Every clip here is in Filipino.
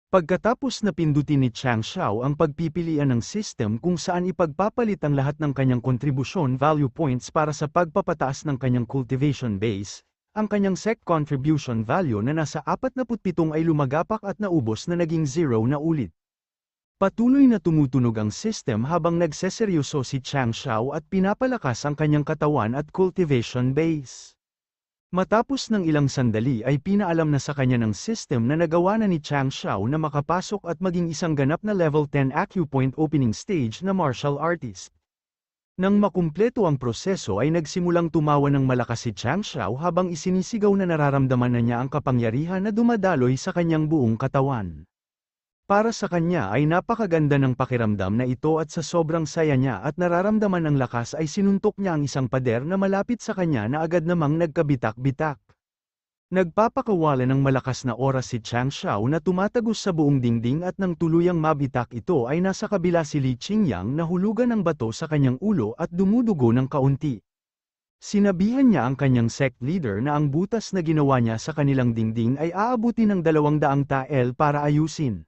Pagkatapos na pindutin ni Chang Xiao ang pagpipilian ng system kung saan ipagpapalit ang lahat ng kanyang kontribusyon value points para sa pagpapataas ng kanyang cultivation base, ang kanyang sect contribution value na nasa 47 ay lumagapak at naubos na naging 0 na ulit. Patuloy na tumutunog ang system habang nagseseryoso si Chang Xiao at pinapalakas ang kanyang katawan at cultivation base. Matapos ng ilang sandali ay pinaalam na sa kanya ng system na nagawa na ni Chang Xiao na makapasok at maging isang ganap na level 10 acupoint opening stage na martial artist. Nang makumpleto ang proseso ay nagsimulang tumawa ng malakas si Chang Xiao habang isinisigaw na nararamdaman na niya ang kapangyarihan na dumadaloy sa kanyang buong katawan. Para sa kanya ay napakaganda ng pakiramdam na ito at sa sobrang saya niya at nararamdaman ng lakas ay sinuntok niya ang isang pader na malapit sa kanya na agad namang nagkabitak-bitak. Nagpapakawala ng malakas na oras si Chang Xiao na tumatagos sa buong dingding at nang tuluyang mabitak ito ay nasa kabila si Li Qingyang na hulugan ng bato sa kanyang ulo at dumudugo ng kaunti. Sinabihan niya ang kanyang sect leader na ang butas na ginawa niya sa kanilang dingding ay aabuti ng 200 tael para ayusin.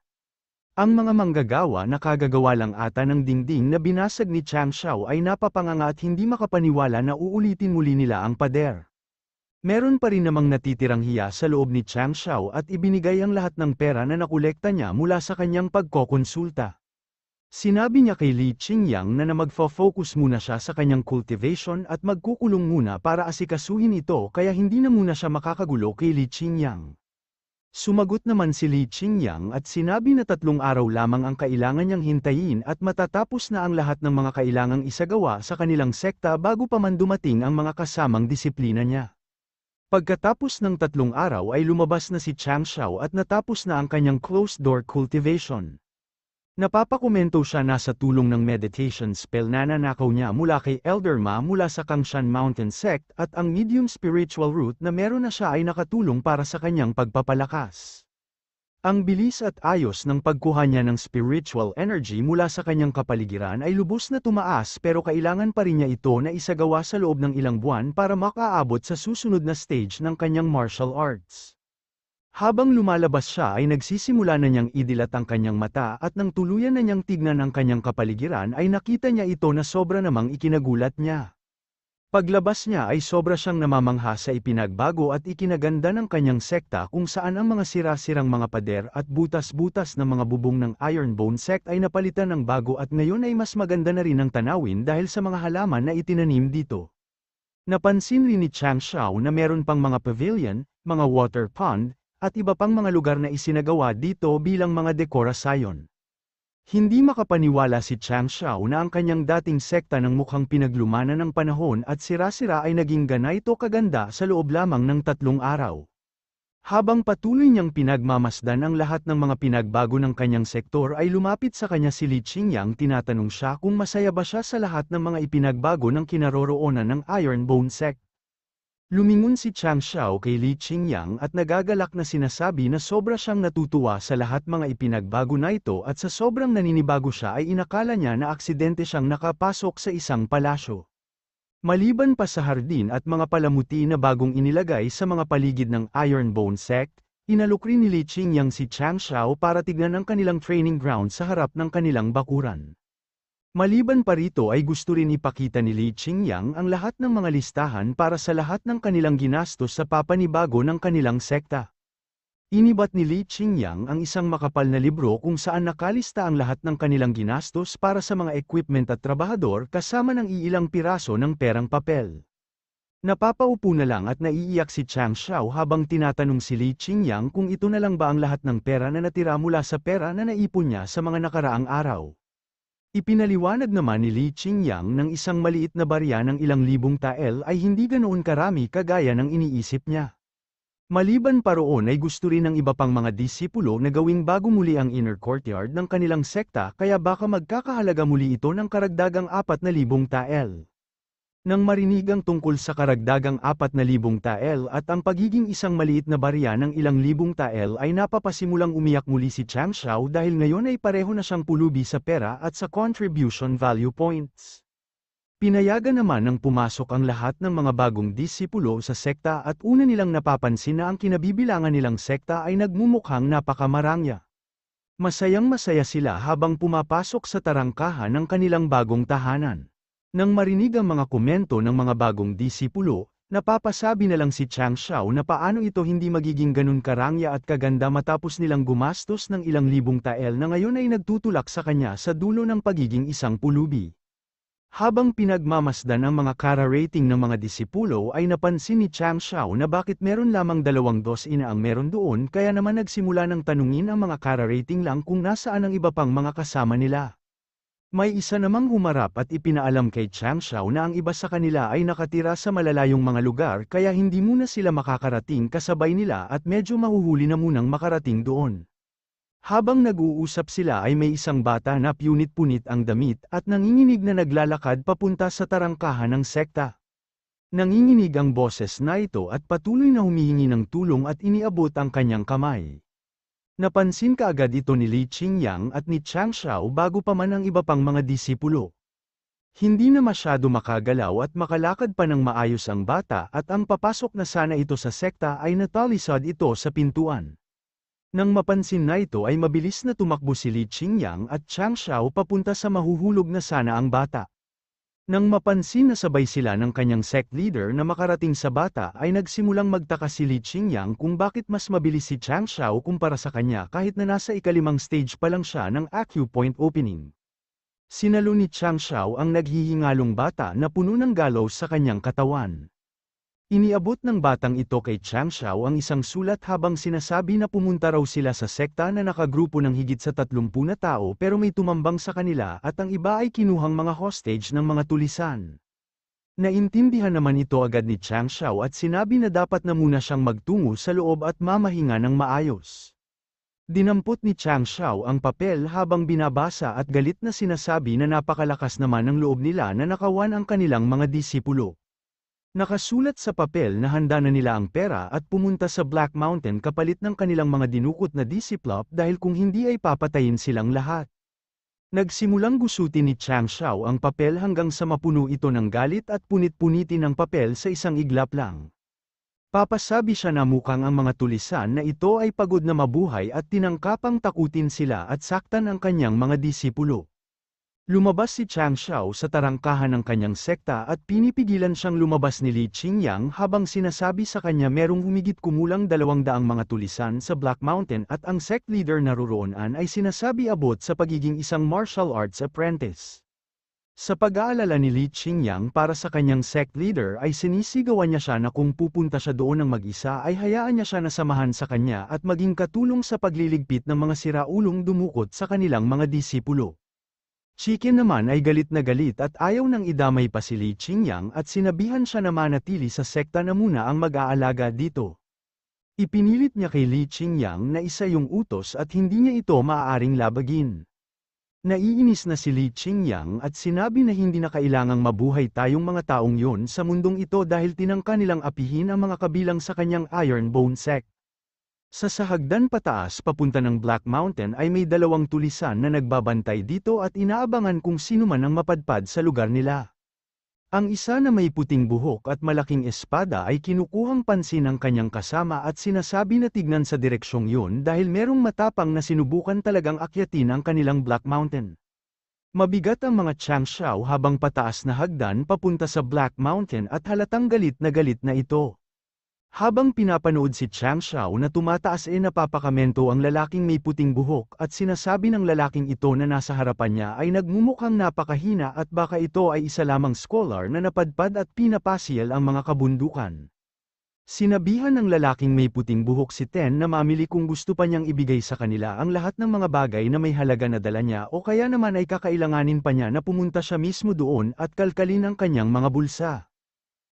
Ang mga manggagawa na kagagawa lang ata ng dingding na binasag ni Chang Xiao ay napapanganga at hindi makapaniwala na uulitin muli nila ang pader. Meron pa rin namang natitirang hiya sa loob ni Chang Xiao at ibinigay ang lahat ng pera na nakolekta niya mula sa kanyang pagkokonsulta. Sinabi niya kay Li Qingyang na magfo-focus muna siya sa kanyang cultivation at magkukulong muna para asikasuhin ito kaya hindi na muna siya makakagulo kay Li Qingyang. Sumagot naman si Li Qingyang at sinabi na 3 araw lamang ang kailangan niyang hintayin at matatapos na ang lahat ng mga kailangang isagawa sa kanilang sekta bago pa man dumating ang mga kasamang disiplina niya. Pagkatapos ng 3 araw ay lumabas na si Chang Xiao at natapos na ang kanyang closed-door cultivation. Napapakomento siya na sa tulong ng meditation spell na nanakaw niya mula kay Elder Ma mula sa Kangshan Mountain Sect at ang medium spiritual root na meron na siya ay nakatulong para sa kanyang pagpapalakas. Ang bilis at ayos ng pagkuha niya ng spiritual energy mula sa kanyang kapaligiran ay lubos na tumaas pero kailangan pa rin niya ito na isagawa sa loob ng ilang buwan para makaabot sa susunod na stage ng kanyang martial arts. Habang lumalabas siya ay nagsisimula na niyang idilat ang kanyang mata at nang tuluyan na niyang tignan ang kanyang kapaligiran ay nakita niya ito na sobra namang ikinagulat niya. Paglabas niya ay sobra siyang namamangha sa ipinagbago at ikinaganda ng kanyang sekta kung saan ang mga sira-sirang mga pader at butas-butas ng mga bubong ng Ironbone Sect ay napalitan ng bago at ngayon ay mas maganda na rin ang tanawin dahil sa mga halaman na itinanim dito. Napansin rin ni Chang Xiao na meron pang mga pavilion, mga water pond, at iba pang mga lugar na isinagawa dito bilang mga dekorasyon. Hindi makapaniwala si Chang Xiao na ang kanyang dating sekta ng mukhang pinaglumanan ng panahon at sira-sira ay naging ganito kaganda sa loob lamang ng 3 araw. Habang patuloy niyang pinagmamasdan ang lahat ng mga pinagbago ng kanyang sektor ay lumapit sa kanya si Li Qingyang tinatanong siya kung masaya ba siya sa lahat ng mga ipinagbago ng kinaroroonan ng Ironbone Sect. Lumingon si Chang Xiao kay Li Qingyang at nagagalak na sinasabi na sobra siyang natutuwa sa lahat mga ipinagbago na ito at sa sobrang naninibago siya ay inakala niya na aksidente siyang nakapasok sa isang palasyo. Maliban pa sa hardin at mga palamuti na bagong inilagay sa mga paligid ng Ironbone Sect, inalok rin ni Li Qingyang si Chang Xiao para tignan ang kanilang training ground sa harap ng kanilang bakuran. Maliban pa rito ay gusto rin ipakita ni Li Qingyang ang lahat ng mga listahan para sa lahat ng kanilang ginastos sa papanibago ng kanilang sekta. Inibat ni Li Qingyang ang isang makapal na libro kung saan nakalista ang lahat ng kanilang ginastos para sa mga equipment at trabahador kasama ng iilang piraso ng perang papel. Napapaupo na lang at naiiyak si Chang Xiao habang tinatanong si Li Qingyang kung ito na lang ba ang lahat ng pera na natira mula sa pera na naipon niya sa mga nakaraang araw. Ipinaliwanag naman ni Li Qingyang ng isang maliit na barya ng ilang libong tael ay hindi ganoon karami kagaya ng iniisip niya. Maliban pa roon ay gusto rin ng iba pang mga disipulo na gawing bago muli ang inner courtyard ng kanilang sekta kaya baka magkakahalaga muli ito ng karagdagang 4,000 tael. Nang marinig ang tungkol sa karagdagang 4,000 tael at ang pagiging isang maliit na barya ng ilang libong tael ay napapasimulang umiyak muli si Chang Xiao dahil ngayon ay pareho na siyang pulubi sa pera at sa contribution value points. Pinayagan naman ng pumasok ang lahat ng mga bagong disipulo sa sekta at una nilang napapansin na ang kinabibilangan nilang sekta ay nagmumukhang napakamarangya. Masayang-masaya sila habang pumapasok sa tarangkahan ng kanilang bagong tahanan. Nang marinig ang mga komento ng mga bagong disipulo, napapasabi na lang si Chang Xiao na paano ito hindi magiging ganun karangya at kaganda matapos nilang gumastos ng ilang libong tael na ngayon ay nagtutulak sa kanya sa dulo ng pagiging isang pulubi. Habang pinagmamasdan ang mga kara rating ng mga disipulo ay napansin ni Chang Xiao na bakit meron lamang 2 ang meron doon kaya naman nagsimula ng tanungin ang mga kara rating lang kung nasaan ang iba pang mga kasama nila. May isa namang humarap at ipinaalam kay Chang Xiao na ang iba sa kanila ay nakatira sa malalayong mga lugar kaya hindi muna sila makakarating kasabay nila at medyo mahuhuli na munang makarating doon. Habang nag-uusap sila ay may isang bata na punit-punit ang damit at nanginginig na naglalakad papunta sa tarangkahan ng sekta. Nanginginig ang boses na ito at patuloy na humihingi ng tulong at iniabot ang kanyang kamay. Napansin kaagad ito ni Li Qingyang at ni Chang Xiao bago pa man ang iba pang mga disipulo. Hindi na masyado makagalaw at makalakad pa ng maayos ang bata at ang papasok na sana ito sa sekta ay natalisod ito sa pintuan. Nang mapansin na ito ay mabilis na tumakbo si Li Qingyang at Chang Xiao papunta sa mahuhulog na sana ang bata. Nang mapansin na sabay sila ng kanyang sect leader na makarating sa bata ay nagsimulang magtaka si Li Qingyang kung bakit mas mabilis si Chang Xiao kumpara sa kanya kahit na nasa ikalimang stage pa lang siya ng acupoint opening. Sinalo ni Chang Xiao ang naghihingalong bata na puno ng gallows sa kanyang katawan. Iniabot ng batang ito kay Chang Xiao ang isang sulat habang sinasabi na pumunta raw sila sa sekta na nakagrupo ng higit sa 30 na tao pero may tumambang sa kanila at ang iba ay kinuhang mga hostage ng mga tulisan. Naintindihan naman ito agad ni Chang Xiao at sinabi na dapat na muna siyang magtungo sa loob at mamahinga ng maayos. Dinampot ni Chang Xiao ang papel habang binabasa at galit na sinasabi na napakalakas naman ng loob nila na nakawan ang kanilang mga disipulo. Nakasulat sa papel na handa na nila ang pera at pumunta sa Black Mountain kapalit ng kanilang mga dinukot na disiplop dahil kung hindi ay papatayin silang lahat. Nagsimulang gusutin ni Chang Xiao ang papel hanggang sa mapuno ito ng galit at punit-punitin ang papel sa isang iglap lang. Papasabi siya na mukhang ang mga tulisan na ito ay pagod na mabuhay at tinangkapang takutin sila at saktan ang kanyang mga disipulo. Lumabas si Chang Xiao sa tarangkahan ng kanyang sekta at pinipigilan siyang lumabas ni Li Qingyang habang sinasabi sa kanya merong humigit kumulang 200 mga tulisan sa Black Mountain at ang sect leader na roroonan ay sinasabi abot sa pagiging isang martial arts apprentice. Sa pag-aalala ni Li Qingyang para sa kanyang sect leader ay sinisigawan niya siya na kung pupunta siya doon ng mag-isa ay hayaan niya siya na samahan sa kanya at maging katulong sa pagliligpit ng mga siraulong dumukot sa kanilang mga disipulo. Chicken naman ay galit na galit at ayaw nang idamay pa si Li Qingyang at sinabihan siya na manatili sa sekta na muna ang mag-aalaga dito. Ipinilit niya kay Li Qingyang na isa yung utos at hindi niya ito maaaring labagin. Naiinis na si Li Qingyang at sinabi na hindi na kailangang mabuhay tayong mga taong yon sa mundong ito dahil tinangka nilang apihin ang mga kabilang sa kanyang Ironbone sect. Sa hagdan pataas papunta ng Black Mountain ay may 2 tulisan na nagbabantay dito at inaabangan kung sino man ang mapadpad sa lugar nila. Ang isa na may puting buhok at malaking espada ay kinukuhang pansin ng kanyang kasama at sinasabi na tignan sa direksyong yun dahil merong matapang na sinubukan talagang akyatin ang kanilang Black Mountain. Mabigat ang mga Chang Xiao habang pataas na hagdan papunta sa Black Mountain at halatang galit na ito. Habang pinapanood si Chang Xiao na tumataas napapakamento ang lalaking may puting buhok at sinasabi ng lalaking ito na nasa harapan niya ay nagmumukhang napakahina at baka ito ay isa lamang scholar na napadpad at pinapasyal ang mga kabundukan. Sinabihan ng lalaking may puting buhok si Ten na mamili kung gusto pa niyang ibigay sa kanila ang lahat ng mga bagay na may halaga na dala niya o kaya naman ay kakailanganin pa niya na pumunta siya mismo doon at kalkalin ang kanyang mga bulsa.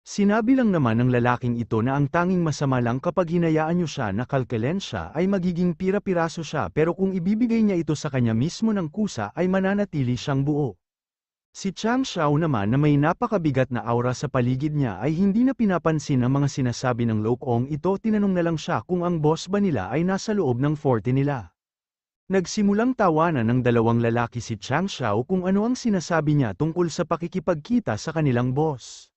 Sinabi lang naman ng lalaking ito na ang tanging masama lang kapag hinayaan niyo siya na kalkalen siya ay magiging pira-piraso siya pero kung ibibigay niya ito sa kanya mismo ng kusa ay mananatili siyang buo. Si Chang Xiao naman na may napakabigat na aura sa paligid niya ay hindi na pinapansin ang mga sinasabi ng lokong ito, tinanong na lang siya kung ang boss ba nila ay nasa loob ng forte nila. Nagsimulang tawanan ng 2 lalaki si Chang Xiao kung ano ang sinasabi niya tungkol sa pakikipagkita sa kanilang boss.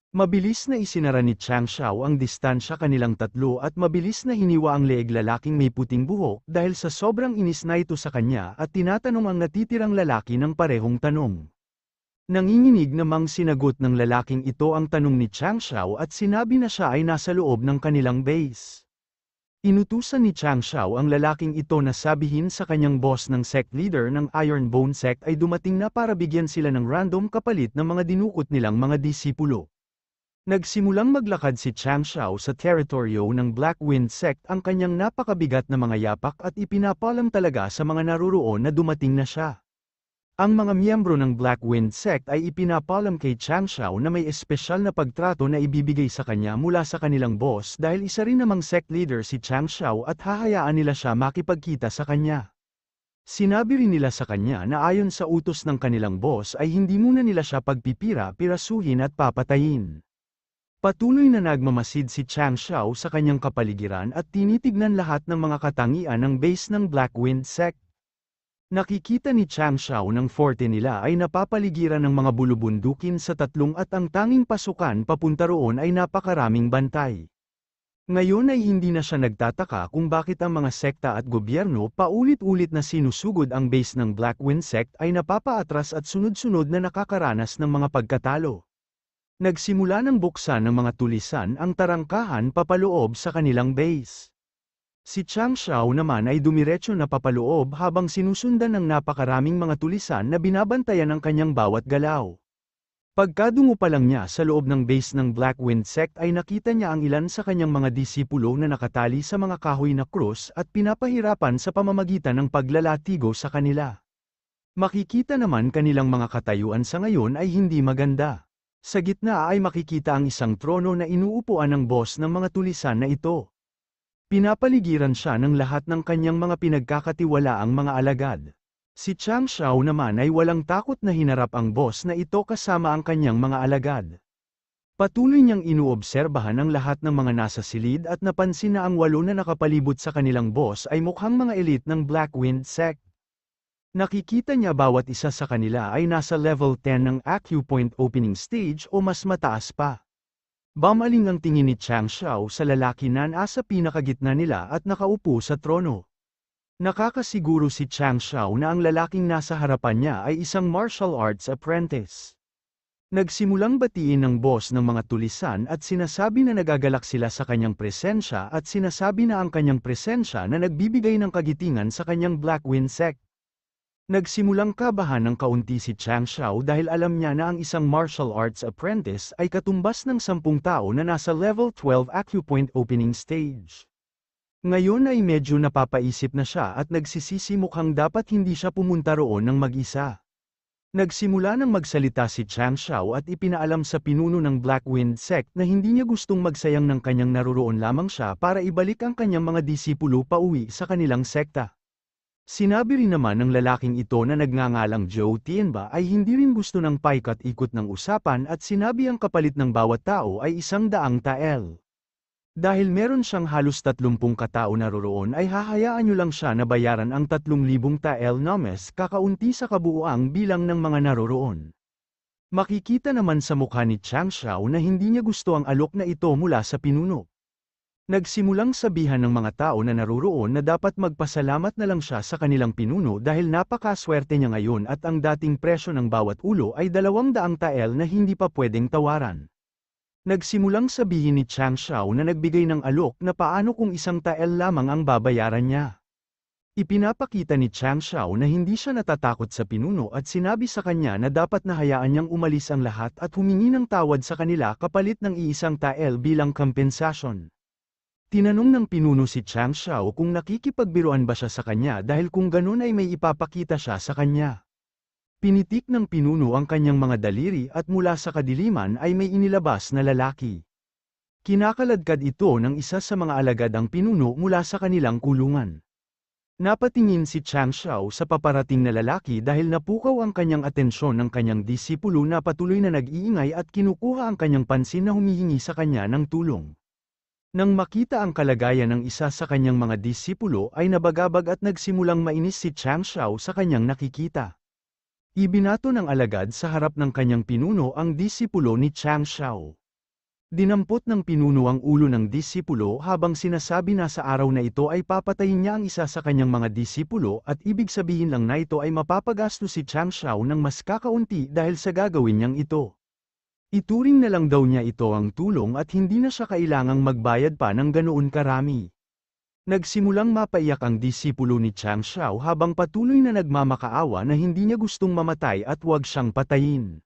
Mabilis na isinara ni Chang Xiao ang distansya kanilang tatlo at mabilis na hiniwa ang leeg lalaking may puting buhok dahil sa sobrang inis na ito sa kanya at tinatanong ang natitirang lalaki ng parehong tanong. Nanginginig namang sinagot ng lalaking ito ang tanong ni Chang Xiao at sinabi na siya ay nasa loob ng kanilang base. Inutusan ni Chang Xiao ang lalaking ito na sabihin sa kanyang boss ng sect leader ng Iron Bone Sect ay dumating na para bigyan sila ng random kapalit ng mga dinukot nilang mga disipulo. Nagsimulang maglakad si Chang Xiao sa teritoryo ng Black Wind Sect ang kanyang napakabigat na mga yapak at ipinapalam talaga sa mga naruroon na dumating na siya. Ang mga miyembro ng Black Wind Sect ay ipinapalam kay Chang Xiao na may espesyal na pagtrato na ibibigay sa kanya mula sa kanilang boss dahil isa rin namang sect leader si Chang Xiao at hahayaan nila siya makipagkita sa kanya. Sinabi rin nila sa kanya na ayon sa utos ng kanilang boss ay hindi muna nila siya pagpipira-pirasuhin at papatayin. Patuloy na nagmamasid si Chang Xiao sa kanyang kapaligiran at tinitignan lahat ng mga katangian ng base ng Black Wind Sect. Nakikita ni Chang Xiao ng forte nila ay napapaligiran ng mga bulubundukin sa tatlong at ang tanging pasukan papunta roon ay napakaraming bantay. Ngayon ay hindi na siya nagtataka kung bakit ang mga sekta at gobyerno paulit-ulit na sinusugod ang base ng Black Wind Sect ay napapaatras at sunod-sunod na nakakaranas ng mga pagkatalo. Nagsimula ng buksan ng mga tulisan ang tarangkahan papaloob sa kanilang base. Si Chang Xiao naman ay dumiretso na papaloob habang sinusundan ng napakaraming mga tulisan na binabantayan ang kanyang bawat galaw. Pagkadungo pa lang niya sa loob ng base ng Black Wind Sect ay nakita niya ang ilan sa kanyang mga disipulo na nakatali sa mga kahoy na krus at pinapahirapan sa pamamagitan ng paglalatigo sa kanila. Makikita naman kanilang mga katayuan sa ngayon ay hindi maganda. Sa gitna ay makikita ang isang trono na inuupuan ng boss ng mga tulisan na ito. Pinapaligiran siya ng lahat ng kanyang mga pinagkakatiwalaang mga alagad. Si Chang Xiao naman ay walang takot na hinarap ang boss na ito kasama ang kanyang mga alagad. Patuloy niyang inuobserbahan ang lahat ng mga nasa silid at napansin na ang 8 na nakapalibot sa kanilang boss ay mukhang mga elite ng Black Wind Sect. Nakikita niya bawat isa sa kanila ay nasa level 10 ng acupoint opening stage o mas mataas pa. Bamaling ang tingin ni Chang Xiao sa lalaki na nasa pinakagitna nila at nakaupo sa trono. Nakakasiguro si Chang Xiao na ang lalaking nasa harapan niya ay isang martial arts apprentice. Nagsimulang batiin ng boss ng mga tulisan at sinasabi na nagagalak sila sa kanyang presensya at sinasabi na ang kanyang presensya na nagbibigay ng kagitingan sa kanyang Black Wind Sect. Nagsimulang kabahan ng kaunti si Chang Xiao dahil alam niya na ang isang martial arts apprentice ay katumbas ng 10 tao na nasa level 12 acupoint opening stage. Ngayon ay medyo napapaisip na siya at nagsisisi mukhang dapat hindi siya pumunta roon ng mag-isa. Nagsimula nang magsalita si Chang Xiao at ipinaalam sa pinuno ng Black Wind Sect na hindi niya gustong magsayang ng kanyang naruroon lamang siya para ibalik ang kanyang mga disipulo pauwi sa kanilang sekta. Sinabi rin naman ng lalaking ito na nagngangalang Zhou Tianba ay hindi rin gusto ng paikat-ikot ng usapan at sinabi ang kapalit ng bawat tao ay 100 tael. Dahil meron siyang halos 30 katao naroroon ay hahayaan niyo lang siya na bayaran ang 3,000 tael nomes kakaunti sa kabuuang bilang ng mga naroroon. Makikita naman sa mukha ni Chang Xiao na hindi niya gusto ang alok na ito mula sa pinuno. Nagsimulang sabihan ng mga tao na naroroon na dapat magpasalamat na lang siya sa kanilang pinuno dahil napakaswerte niya ngayon at ang dating presyo ng bawat ulo ay 200 tael na hindi pa pwedeng tawaran. Nagsimulang sabihin ni Chang Xiao na nagbigay ng alok na paano kung 1 tael lamang ang babayaran niya. Ipinapakita ni Chang Xiao na hindi siya natatakot sa pinuno at sinabi sa kanya na dapat na hayaan niyang umalis ang lahat at humingi ng tawad sa kanila kapalit ng 1 tael bilang kompensasyon. Tinanong ng pinuno si Chang Xiao kung nakikipagbiruan ba siya sa kanya dahil kung ganun ay may ipapakita siya sa kanya. Pinitik ng pinuno ang kanyang mga daliri at mula sa kadiliman ay may inilabas na lalaki. Kinakaladkad ito ng isa sa mga alagad ang pinuno mula sa kanilang kulungan. Napatingin si Chang Xiao sa paparating na lalaki dahil napukaw ang kanyang atensyon ng kanyang disipulo na patuloy na nag-iingay at kinukuha ang kanyang pansin na humihingi sa kanya ng tulong. Nang makita ang kalagayan ng isa sa kanyang mga disipulo ay nabagabag at nagsimulang mainis si Chang Xiao sa kanyang nakikita. Ibinato ng alagad sa harap ng kanyang pinuno ang disipulo ni Chang Xiao. Dinampot ng pinuno ang ulo ng disipulo habang sinasabi na sa araw na ito ay papatayin niya ang isa sa kanyang mga disipulo at ibig sabihin lang na ito ay mapapagastos si Chang Xiao ng mas kakaunti dahil sa gagawin niyang ito. Ituring na lang daw niya ito ang tulong at hindi na siya kailangang magbayad pa ng ganoon karami. Nagsimulang mapaiyak ang disipulo ni Chang Xiao habang patuloy na nagmamakaawa na hindi niya gustong mamatay at huwag siyang patayin.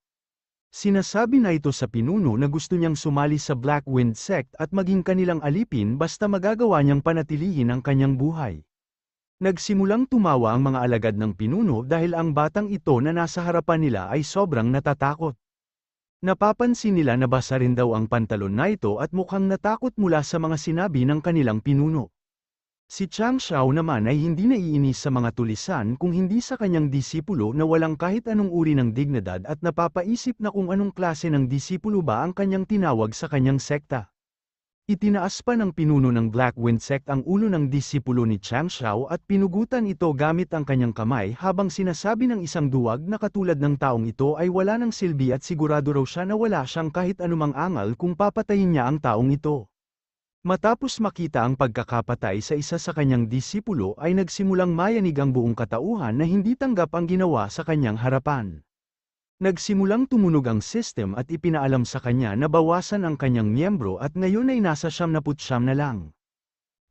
Sinasabi na ito sa pinuno na gusto niyang sumali sa Black Wind Sect at maging kanilang alipin basta magagawa niyang panatilihin ang kanyang buhay. Nagsimulang tumawa ang mga alagad ng pinuno dahil ang batang ito na nasa harapan nila ay sobrang natatakot. Napapansin nila na basa rin daw ang pantalon na ito at mukhang natakot mula sa mga sinabi ng kanilang pinuno. Si Chang Xiao naman ay hindi naiinis sa mga tulisan kung hindi sa kanyang disipulo na walang kahit anong uri ng dignidad at napapaisip na kung anong klase ng disipulo ba ang kanyang tinawag sa kanyang sekta. Itinaas pa ng pinuno ng Black Wind Sect ang ulo ng disipulo ni Chang Xiao at pinugutan ito gamit ang kanyang kamay habang sinasabi ng isang duwag na katulad ng taong ito ay wala ng silbi at sigurado raw siya na wala siyang kahit anumang angal kung papatayin niya ang taong ito. Matapos makita ang pagkakapatay sa isa sa kanyang disipulo ay nagsimulang mayanig ang buong katauhan na hindi tanggap ang ginawa sa kanyang harapan. Nagsimulang tumunog ang system at ipinaalam sa kanya na bawasan ang kanyang miyembro at ngayon ay nasa 79 na lang.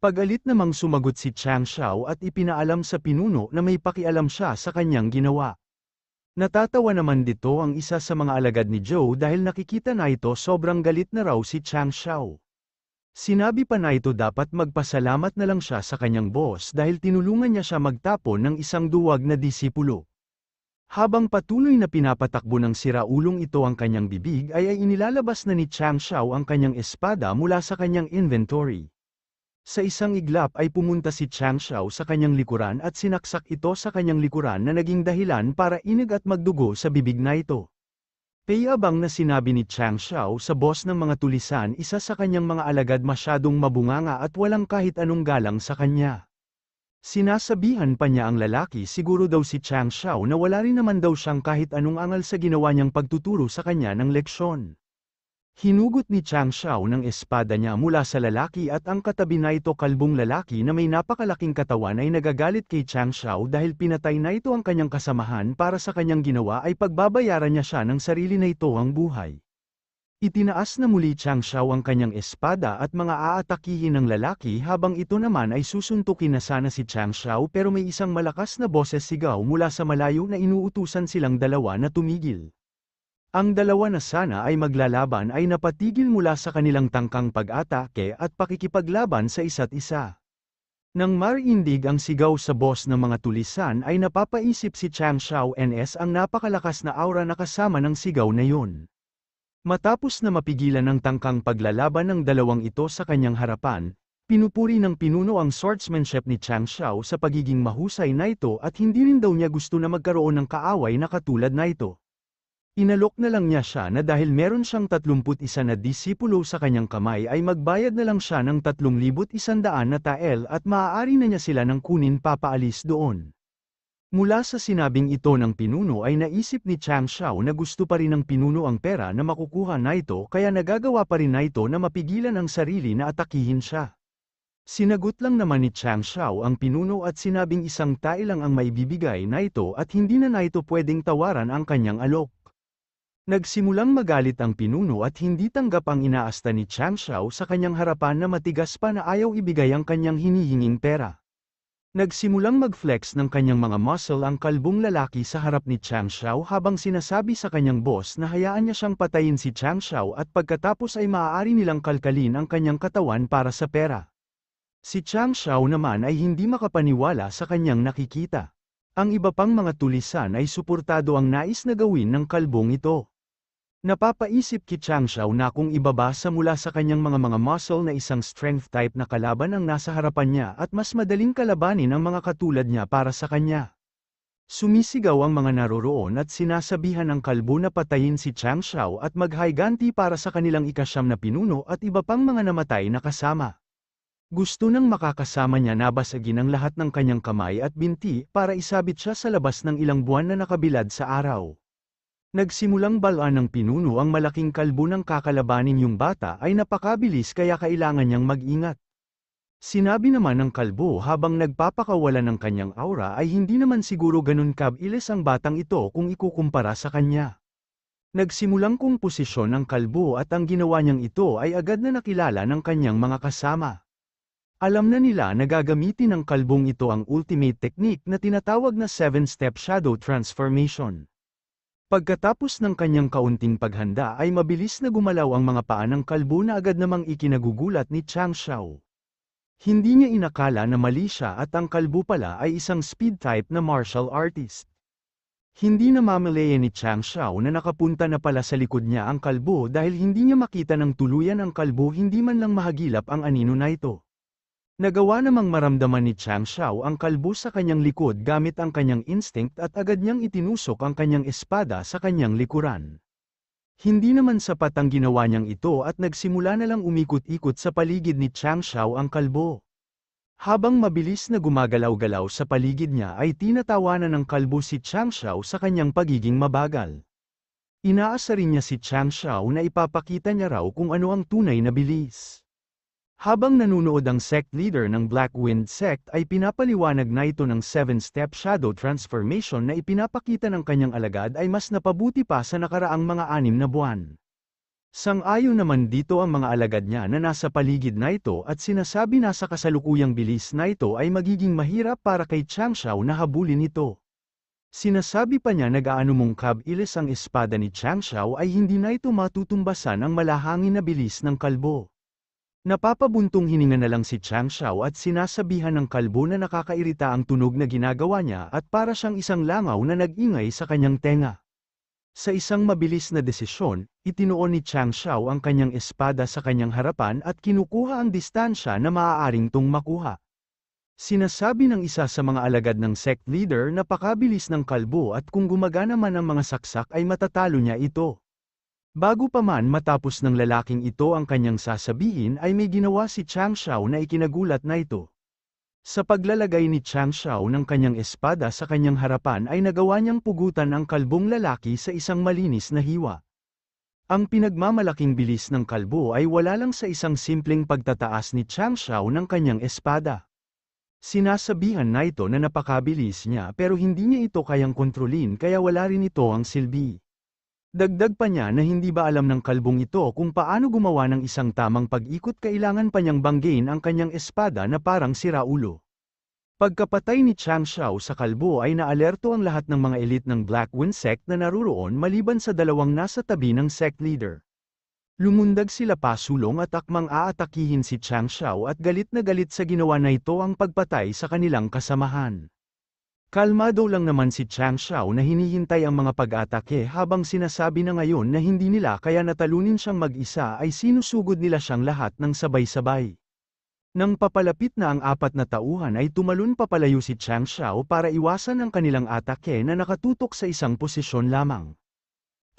Pagalit namang sumagot si Chang Xiao at ipinaalam sa pinuno na may pakialam siya sa kanyang ginawa. Natatawa naman dito ang isa sa mga alagad ni Zhou dahil nakikita na ito sobrang galit na raw si Chang Xiao. Sinabi pa na ito dapat magpasalamat na lang siya sa kanyang boss dahil tinulungan niya siya magtapon ng isang duwag na disipulo. Habang patuloy na pinapatakbo ng siraulong ito ang kanyang bibig ay inilalabas na ni Chang Xiao ang kanyang espada mula sa kanyang inventory. Sa isang iglap ay pumunta si Chang Xiao sa kanyang likuran at sinaksak ito sa kanyang likuran na naging dahilan para inig at magdugo sa bibig na ito. Payabang na sinabi ni Chang Xiao sa boss ng mga tulisan isa sa kanyang mga alagad masyadong mabunganga at walang kahit anong galang sa kanya. Sinasabihan pa niya ang lalaki siguro daw si Chang Xiao na wala rin naman daw siyang kahit anong angal sa ginawa niyang pagtuturo sa kanya ng leksyon. Hinugot ni Chang Xiao ng espada niya mula sa lalaki at ang katabi na ito kalbong lalaki na may napakalaking katawan ay nagagalit kay Chang Xiao dahil pinatay na ito ang kanyang kasamahan para sa kanyang ginawa ay pagbabayaran niya siya ng sarili na ito ang buhay. Itinaas na muli Chang Xiao ang kanyang espada at mga aatakihin ng lalaki habang ito naman ay susuntukin na sana si Chang Xiao pero may isang malakas na boses sigaw mula sa malayo na inuutusan silang dalawa na tumigil. Ang dalawa na sana ay maglalaban ay napatigil mula sa kanilang tangkang pag-atake at pakikipaglaban sa isa't isa. Nang mariindig ang sigaw sa boss ng mga tulisan ay napapaisip si Chang Xiao NS ang napakalakas na aura na kasama ng sigaw na yun. Matapos na mapigilan ang tangkang paglalaban ng dalawang ito sa kanyang harapan, pinupuri ng pinuno ang swordsmanship ni Chang Xiao sa pagiging mahusay na ito at hindi rin daw niya gusto na magkaroon ng kaaway na katulad na ito. Inalok na lang niya siya na dahil meron siyang 31 na disipulo sa kanyang kamay ay magbayad na lang siya ng 3,100 na tael at maaari na niya sila nang kunin papaalis doon. Mula sa sinabing ito ng pinuno ay naisip ni Chang Xiao na gusto pa rin ng pinuno ang pera na makukuha na ito kaya nagagawa pa rin na ito na mapigilan ang sarili na atakihin siya. Sinagot lang naman ni Chang Xiao ang pinuno at sinabing isang tael lang ang maibibigay na ito at hindi na ito pwedeng tawaran ang kanyang alok. Nagsimulang magalit ang pinuno at hindi tanggap ang inaasta ni Chang Xiao sa kanyang harapan na matigas pa na ayaw ibigay ang kanyang hinihinging pera. Nagsimulang mag-flex ng kanyang mga muscle ang kalbong lalaki sa harap ni Chang Xiao habang sinasabi sa kanyang boss na hayaan niya siyang patayin si Chang Xiao at pagkatapos ay maaari nilang kalkalin ang kanyang katawan para sa pera. Si Chang Xiao naman ay hindi makapaniwala sa kanyang nakikita. Ang iba pang mga tulisan ay suportado ang nais na gawin ng kalbong ito. Napapaisip ki Chang Xiao na kung ibabasa mula sa kanyang mga muscle na isang strength type na kalaban ang nasa harapan niya at mas madaling kalabanin ang mga katulad niya para sa kanya. Sumisigaw ang mga naroroon at sinasabihan ang kalbo na patayin si Chang Xiao at maghiganti para sa kanilang ikasyam na pinuno at iba pang mga namatay na kasama. Gusto nang makakasama niya na basagin ang lahat ng kanyang kamay at binti para isabit siya sa labas ng ilang buwan na nakabilad sa araw. Nagsimulang balaan ng pinuno ang malaking kalbo ng kakalabanin yung bata ay napakabilis kaya kailangan niyang mag-ingat. Sinabi naman ng kalbo habang nagpapakawala ng kanyang aura ay hindi naman siguro ganun kabilis ang batang ito kung ikukumpara sa kanya. Nagsimulang komposisyon ng kalbo at ang ginawa niyang ito ay agad na nakilala ng kanyang mga kasama. Alam na nila na gagamitin ng kalbong ito ang ultimate technique na tinatawag na 7-step shadow transformation. Pagkatapos ng kanyang kaunting paghanda ay mabilis na gumalaw ang mga paa ng kalbo na agad namang ikinagugulat ni Chang Xiao. Hindi niya inakala na mali siya at ang kalbo pala ay isang speed type na martial artist. Hindi namamalayan ni Chang Xiao na nakapunta na pala sa likod niya ang kalbo dahil hindi niya makita ng tuluyan ang kalbo, hindi man lang mahagilap ang anino na ito. Nagawa namang maramdaman ni Chang Xiao ang kalbo sa kanyang likod gamit ang kanyang instinct at agad niyang itinusok ang kanyang espada sa kanyang likuran. Hindi naman sapat ang ginawa niyang ito at nagsimula na lang umikot-ikot sa paligid ni Chang Xiao ang kalbo. Habang mabilis na gumagalaw-galaw sa paligid niya ay tinatawanan ng kalbo si Chang Xiao sa kanyang pagiging mabagal. Inaasa rin niya si Chang Xiao na ipapakita niya raw kung ano ang tunay na bilis. Habang nanunood ang sect leader ng Black Wind Sect ay pinapaliwanag na ito ng 7-step shadow transformation na ipinapakita ng kanyang alagad ay mas napabuti pa sa nakaraang mga 6 na buwan. Sang-ayon naman dito ang mga alagad niya na nasa paligid na ito at sinasabi na sa kasalukuyang bilis na ito ay magiging mahirap para kay Chang Xiao na habulin ito. Sinasabi pa niya nag-aanumong kabilis ang espada ni Chang Xiao ay hindi na ito matutumbasan ang malahangin na bilis ng kalbo. Napapabuntong hininga na lang si Chang Xiao at sinasabihan ng kalbo na nakakairita ang tunog na ginagawa niya at para siyang isang langaw na nag-ingay sa kanyang tenga. Sa isang mabilis na desisyon, itinuon ni Chang Xiao ang kanyang espada sa kanyang harapan at kinukuha ang distansya na maaaring tung makuha. Sinasabi ng isa sa mga alagad ng sect leader na pakabilis ng kalbo at kung gumagana man ang mga saksak ay matatalo niya ito. Bago pa man matapos ng lalaking ito ang kanyang sasabihin ay may ginawa si Chang Xiao na ikinagulat na ito. Sa paglalagay ni Chang Xiao ng kanyang espada sa kanyang harapan ay nagawa niyang pugutan ang kalbong lalaki sa isang malinis na hiwa. Ang pinagmamalaking bilis ng kalbo ay wala lang sa isang simpleng pagtataas ni Chang Xiao ng kanyang espada. Sinasabihan na ito na napakabilis niya pero hindi niya ito kayang kontrolin kaya wala rin ito ang silbi. Dagdag pa niya na hindi ba alam ng kalbong ito kung paano gumawa ng isang tamang pag-ikot, kailangan pa niyang banggain ang kanyang espada na parang siraulo. Pagkapatay ni Chang Xiao sa kalbo ay naalerto ang lahat ng mga elite ng Black Wind Sect na naruroon maliban sa dalawang nasa tabi ng sect leader. Lumundag sila pasulong at akmang aatakihin si Chang Xiao at galit na galit sa ginawa na ito ang pagpatay sa kanilang kasamahan. Kalmado lang naman si Chang Xiao na hinihintay ang mga pag-atake habang sinasabi na ngayon na hindi nila kaya natalunin siyang mag-isa ay sinusugod nila siyang lahat ng sabay-sabay. Nang papalapit na ang 4 na tauhan ay tumalon papalayo si Chang Xiao para iwasan ang kanilang atake na nakatutok sa isang posisyon lamang.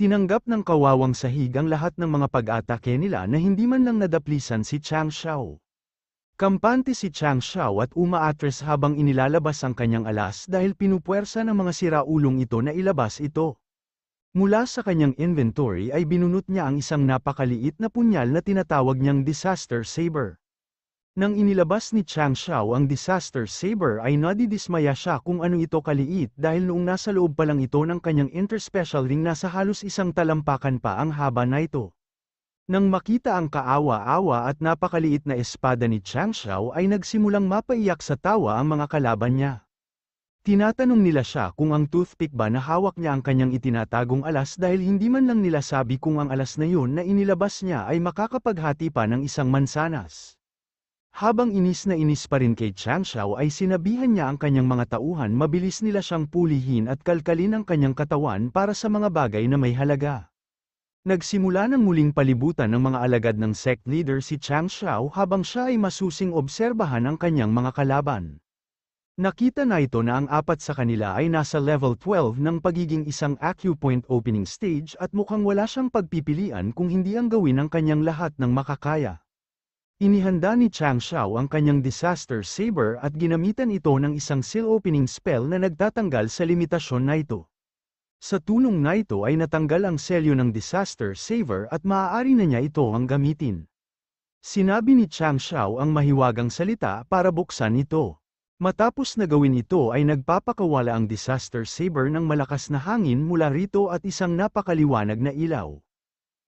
Tinanggap ng kawawang sahig ang lahat ng mga pag-atake nila na hindi man lang nadaplisan si Chang Xiao. Kampante si Chang Xiao at umaatres habang inilalabas ang kanyang alas dahil pinupuwersa ng mga siraulong ito na ilabas ito. Mula sa kanyang inventory ay binunot niya ang isang napakaliit na punyal na tinatawag niyang Disaster Saber. Nang inilabas ni Chang Xiao ang Disaster Saber ay nadidismaya siya kung ano ito kaliit dahil noong nasa loob pa lang ito ng kanyang interspecial ring nasa halos isang talampakan pa ang haba na ito. Nang makita ang kaawa-awa at napakaliit na espada ni Chang Xiao ay nagsimulang mapaiyak sa tawa ang mga kalaban niya. Tinatanong nila siya kung ang toothpick ba na hawak niya ang kanyang itinatagong alas dahil hindi man lang nila sabi kung ang alas na yun na inilabas niya ay makakapaghati pa ng isang mansanas. Habang inis na inis pa rin kay Chang Xiao ay sinabihan niya ang kanyang mga tauhan mabilis nila siyang pulihin at kalkalin ang kanyang katawan para sa mga bagay na may halaga. Nagsimula ng muling palibutan ng mga alagad ng sect leader si Chang Xiao habang siya ay masusing obserbahan ang kanyang mga kalaban. Nakita na ito na ang 4 sa kanila ay nasa level 12 ng pagiging isang acupoint opening stage at mukhang wala siyang pagpipilian kung hindi ang gawin ang kanyang lahat ng makakaya. Inihanda ni Chang Xiao ang kanyang Disaster Saber at ginamitan ito ng isang seal opening spell na nagtatanggal sa limitasyon na ito. Sa tulong na ito ay natanggal ang selyo ng disaster saver at maaari na niya ito ang gamitin. Sinabi ni Chang Xiao ang mahiwagang salita para buksan ito. Matapos na gawin ito ay nagpapakawala ang disaster saver ng malakas na hangin mula rito at isang napakaliwanag na ilaw.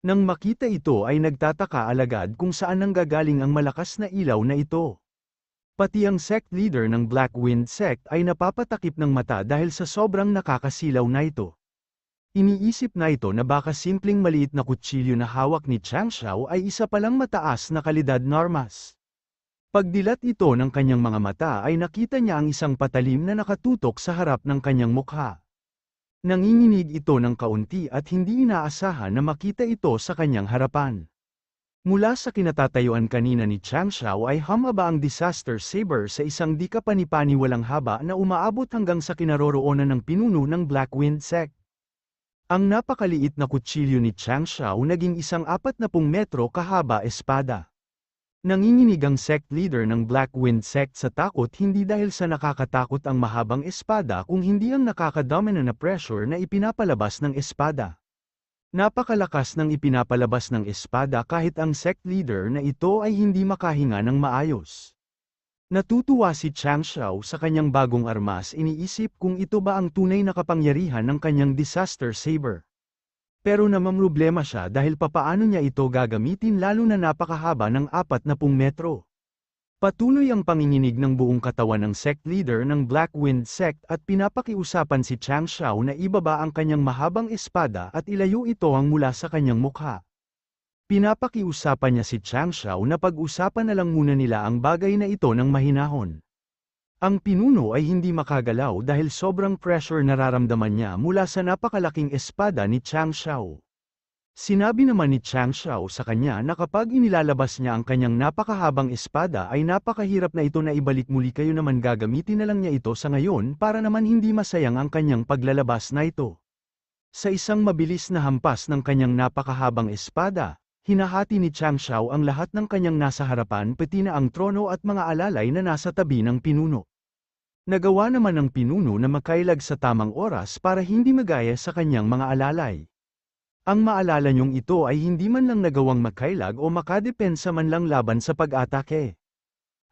Nang makita ito ay nagtataka alagad kung saan nanggagaling ang malakas na ilaw na ito. Pati ang sect leader ng Black Wind Sect ay napapatakip ng mata dahil sa sobrang nakakasilaw na ito. Iniisip na ito na baka simpleng maliit na kutsilyo na hawak ni Chang Xiao ay isa palang mataas na kalidad na armas. Pagdilat ito ng kanyang mga mata ay nakita niya ang isang patalim na nakatutok sa harap ng kanyang mukha. Nanginginig ito ng kaunti at hindi inaasahan na makita ito sa kanyang harapan. Mula sa kinatatayuan kanina ni Chang Xiao ay humaba ang disaster saber sa isang di kapani-paniwalang haba na umaabot hanggang sa kinaroroonan ng pinuno ng Black Wind Sect. Ang napakaliit na kutsilyo ni Chang Xiao naging isang 40 metro kahaba espada. Nanginginig ang sect leader ng Black Wind Sect sa takot hindi dahil sa nakakatakot ang mahabang espada kung hindi ang nakakadomina na pressure na ipinapalabas ng espada. Napakalakas ng ipinapalabas ng espada kahit ang sect leader na ito ay hindi makahinga ng maayos. Natutuwa si Chang Xiao sa kanyang bagong armas, iniisip kung ito ba ang tunay na kapangyarihan ng kanyang disaster saber. Pero namamroblema siya dahil papaano niya ito gagamitin lalo na napakahaba ng 40 metro. Patuloy ang panginginig ng buong katawan ng sect leader ng Black Wind Sect at pinapakiusapan si Chang Xiao na ibaba ang kanyang mahabang espada at ilayo ito ang mula sa kanyang mukha. Pinapakiusapan niya si Chang Xiao na pag-usapan na lang muna nila ang bagay na ito ng mahinahon. Ang pinuno ay hindi makagalaw dahil sobrang pressure nararamdaman niya mula sa napakalaking espada ni Chang Xiao. Sinabi naman ni Chang Xiao sa kanya na kapag inilalabas niya ang kanyang napakahabang espada ay napakahirap na ito na ibalik muli, kayo naman gagamitin na lang niya ito sa ngayon para naman hindi masayang ang kanyang paglalabas na ito. Sa isang mabilis na hampas ng kanyang napakahabang espada, hinahati ni Chang Xiao ang lahat ng kanyang nasa harapan pati na ang trono at mga alalay na nasa tabi ng pinuno. Nagawa naman ng pinuno na makailag sa tamang oras para hindi magaya sa kanyang mga alalay. Ang maalala niyong ito ay hindi man lang nagawang makailag o makadepensa man lang laban sa pag-atake.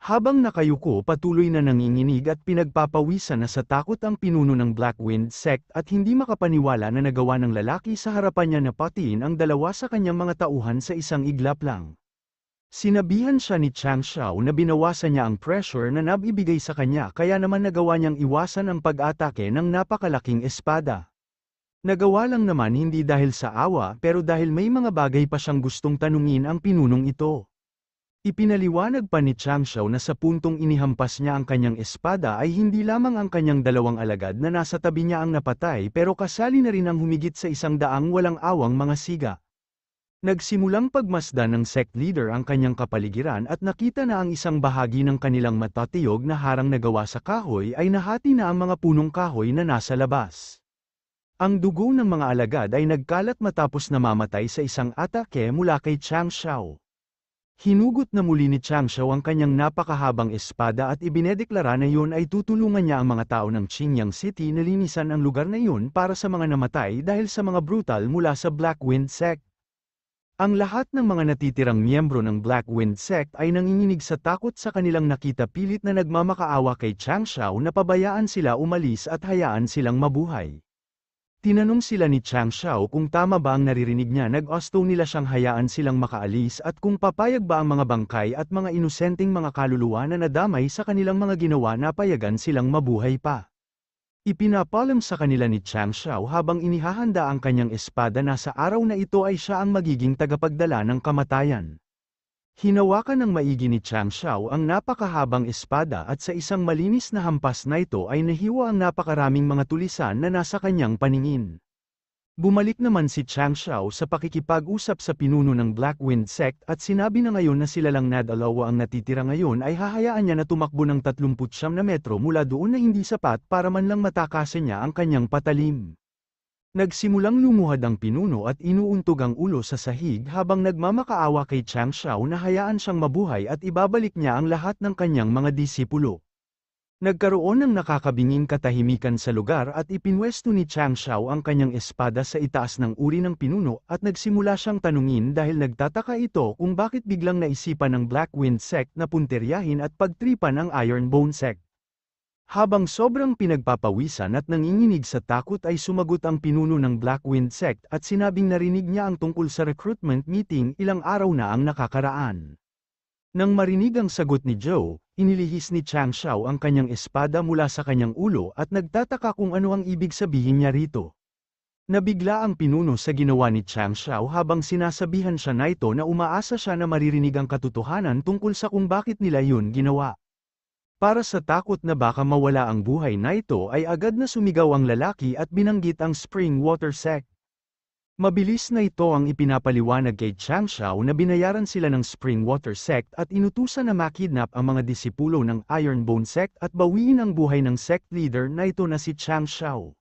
Habang nakayuko patuloy na nanginginig at pinagpapawisan na sa takot ang pinuno ng Black Wind Sect at hindi makapaniwala na nagawa ng lalaki sa harapan niya na patiin ang dalawa sa kanyang mga tauhan sa isang iglap lang. Sinabihan siya ni Chang Xiao na binawasan niya ang pressure na nabibigay sa kanya kaya naman nagawa niyang iwasan ang pag-atake ng napakalaking espada. Nagawa lang naman hindi dahil sa awa pero dahil may mga bagay pa siyang gustong tanungin ang pinunong ito. Ipinaliwanag pa ni Chang Xiao na sa puntong inihampas niya ang kanyang espada ay hindi lamang ang kanyang dalawang alagad na nasa tabi niya ang napatay pero kasali na rin ang humigit sa 100 walang awang mga siga. Nagsimulang pagmasdan ng sect leader ang kanyang kapaligiran at nakita na ang isang bahagi ng kanilang matatiyog na harang na gawa sa kahoy ay nahati na ang mga punong kahoy na nasa labas. Ang dugo ng mga alagad ay nagkalat matapos namamatay sa isang atake mula kay Chang Xiao. Hinugot na muli ni Chang Xiao ang kanyang napakahabang espada at ibinedeklara na yun ay tutulungan niya ang mga tao ng Qingyang City na linisan ang lugar na yun para sa mga namatay dahil sa mga brutal mula sa Black Wind Sect. Ang lahat ng mga natitirang miyembro ng Black Wind Sect ay nanginginig sa takot sa kanilang nakita, pilit na nagmamakaawa kay Chang Xiao na pabayaan sila umalis at hayaan silang mabuhay. Tinanong sila ni Chang Xiao kung tama ba ang naririnig niya, nag-gusto nila siyang hayaan silang makaalis at kung papayag ba ang mga bangkay at mga inosenteng mga kaluluwa na nadamay sa kanilang mga ginawa na payagan silang mabuhay pa. Ipinapalam sa kanila ni Chang Xiao habang inihahanda ang kanyang espada na sa araw na ito ay siya ang magiging tagapagdala ng kamatayan. Hinawakan ng maigi ni Chang Xiao ang napakahabang espada at sa isang malinis na hampas na ito ay nahiwa ang napakaraming mga tulisan na nasa kanyang paningin. Bumalik naman si Chang Xiao sa pakikipag-usap sa pinuno ng Black Wind Sect at sinabi na ngayon na sila lang na dalawa ang natitira ngayon ay hahayaan niya na tumakbo ng 39 metro mula doon na hindi sapat para man lang matakasan niya ang kanyang patalim. Nagsimulang lumuhad ang pinuno at inuuntog ang ulo sa sahig habang nagmamakaawa kay Chang Xiao na hayaan siyang mabuhay at ibabalik niya ang lahat ng kanyang mga disipulo. Nagkaroon ng nakakabinging katahimikan sa lugar at ipinwesto ni Chang Xiao ang kanyang espada sa itaas ng uri ng pinuno at nagsimula siyang tanungin dahil nagtataka ito kung bakit biglang naisipan ng Black Wind Sect na punteryahin at pagtripan ang Ironbone Sect. Habang sobrang pinagpapawisan at nanginginig sa takot ay sumagot ang pinuno ng Black Wind Sect at sinabing narinig niya ang tungkol sa recruitment meeting ilang araw na ang nakakaraan. Nang marinig ang sagot ni Zhou, inilihis ni Chang Xiao ang kanyang espada mula sa kanyang ulo at nagtataka kung ano ang ibig sabihin niya rito. Nabigla ang pinuno sa ginawa ni Chang Xiao habang sinasabihan siya na ito na umaasa siya na maririnig ang katotohanan tungkol sa kung bakit nila yun ginawa. Para sa takot na baka mawala ang buhay na ito ay agad na sumigaw ang lalaki at binanggit ang Spring Water Sect. Mabilis na ito ang ipinapaliwanag kay Chang Xiao na binayaran sila ng Spring Water Sect at inutusan na makidnap ang mga disipulo ng Ironbone Sect at bawiin ang buhay ng sect leader na ito na si Chang Xiao.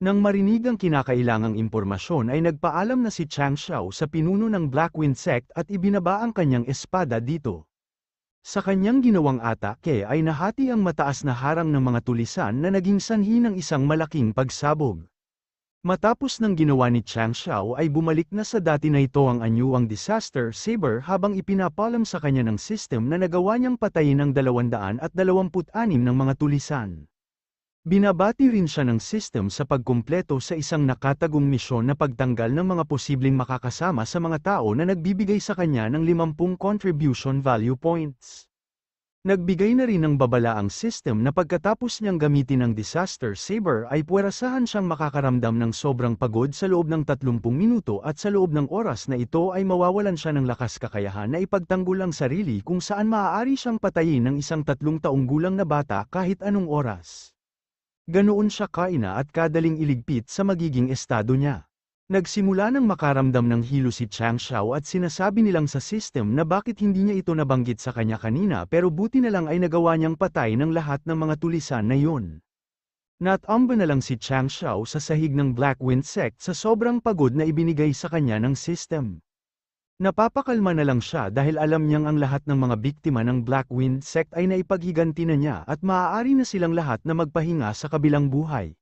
Nang marinig ang kinakailangang impormasyon ay nagpaalam na si Chang Xiao sa pinuno ng Blackwind Sect at ibinaba ang kanyang espada dito. Sa kanyang ginawang atake ay nahati ang mataas na harang ng mga tulisan na naging sanhi ng isang malaking pagsabog. Matapos ng ginawa ni Chang Xiao ay bumalik na sa dati na ito ang anyuang Disaster Saber habang ipinapalam sa kanya ng system na nagawa niyang patayin ang 226 ng mga tulisan. Binabati rin siya ng system sa pagkumpleto sa isang nakatagong misyon na pagtanggal ng mga posibleng makakasama sa mga tao na nagbibigay sa kanya ng 50 contribution value points. Nagbigay na rin ng babala ang system na pagkatapos niyang gamitin ang Disaster Saber ay puwerasahan siyang makakaramdam ng sobrang pagod sa loob ng 30 minuto at sa loob ng oras na ito ay mawawalan siya ng lakas kakayahan na ipagtanggol ang sarili kung saan maaari siyang patayin ng isang 3 taong gulang na bata kahit anong oras. Ganoon siya kaina at kadaling iligpit sa magiging estado niya. Nagsimula ng makaramdam ng hilo si Chang Xiao at sinasabi nilang sa system na bakit hindi niya ito nabanggit sa kanya kanina pero buti na lang ay nagawa niyang patay ng lahat ng mga tulisan na yun. Natamba na lang si Chang Xiao sa sahig ng Blackwind Sect sa sobrang pagod na ibinigay sa kanya ng system. Napapakalma na lang siya dahil alam niyang ang lahat ng mga biktima ng Blackwind Sect ay naipaghiganti na niya at maaari na silang lahat na magpahinga sa kabilang buhay.